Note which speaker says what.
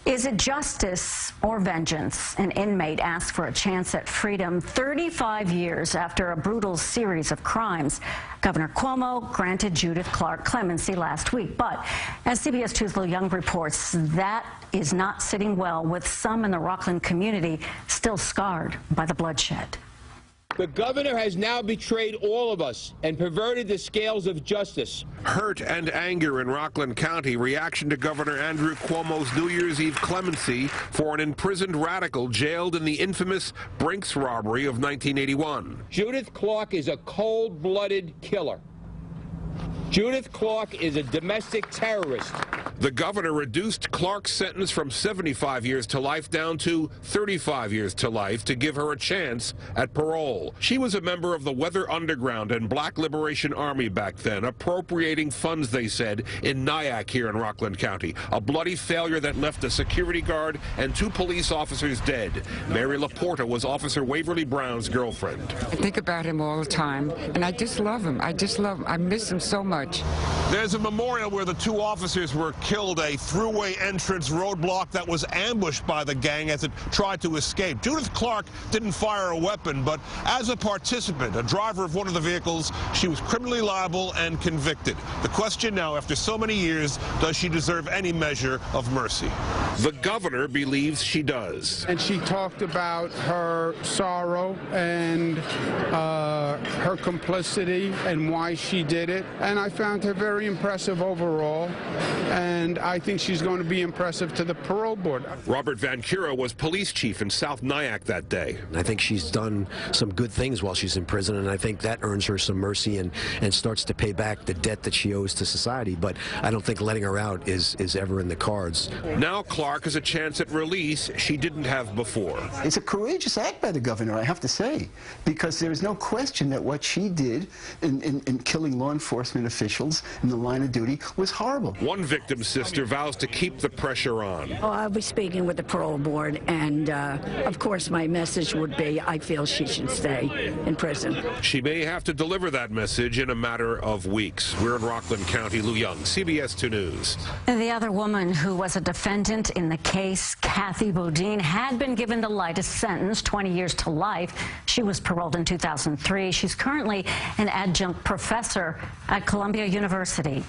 Speaker 1: Is it justice or vengeance? An inmate asked for a chance at freedom 35 years after a brutal series of crimes. Governor Cuomo granted Judith Clark clemency last week, but as CBS 2's Lou Young reports, that is not sitting well with some in the Rockland community still scarred by the bloodshed.
Speaker 2: The governor has now betrayed all of us and perverted the scales of justice.
Speaker 3: Hurt and anger in Rockland County. Reaction to Governor Andrew Cuomo's New Year's Eve clemency for an imprisoned radical jailed in the infamous Brinks robbery of 1981.
Speaker 2: Judith Clark is a cold-blooded killer. Judith Clark is a domestic terrorist.
Speaker 3: The governor reduced Clark's sentence from 75 years to life down to 35 years to life to give her a chance at parole. She was a member of the Weather Underground and Black Liberation Army back then, appropriating funds, they said, in Nyack here in Rockland County. A bloody failure that left a security guard and 2 police officers dead. Mary Laporta was Officer Waverly Brown's girlfriend.
Speaker 4: I think about him all the time, and I just love him. I miss him so much.
Speaker 3: There's a memorial where the 2 officers were killed, a throughway entrance roadblock that was ambushed by the gang as it tried to escape. Judith Clark didn't fire a weapon, but as a participant, a driver of one of the vehicles, she was criminally liable and convicted. The question now, after so many years, does she deserve any measure of mercy? The governor believes she does.
Speaker 5: And she talked about her sorrow and her complicity and why she did it. And I found her very impressive overall, and I think she's going to be impressive to the parole board.
Speaker 3: Robert Van Cura was police chief in South Nyack that day.
Speaker 6: I think she's done some good things while she's in prison, and I think that earns her some mercy and starts to pay back the debt that she owes to society. But I don't think letting her out is ever in the cards.
Speaker 3: Now Clark has a chance at release she didn't have before.
Speaker 7: It's a courageous act by the governor, I have to say, because there is no question that what she did in killing law enforcement officials in the line of duty was horrible.
Speaker 3: One victim's sister vows to keep the pressure on.
Speaker 8: Oh, I'll be speaking with the parole board, and of course my message would be I feel she should stay in prison.
Speaker 3: She may have to deliver that message in a matter of weeks. We're in Rockland County. Lou Young, CBS 2 News.
Speaker 1: The other woman who was a defendant in the case, Kathy Boudin, had been given the lightest sentence, 20 years to life. She was paroled in 2003. She's currently an adjunct professor at Columbia University.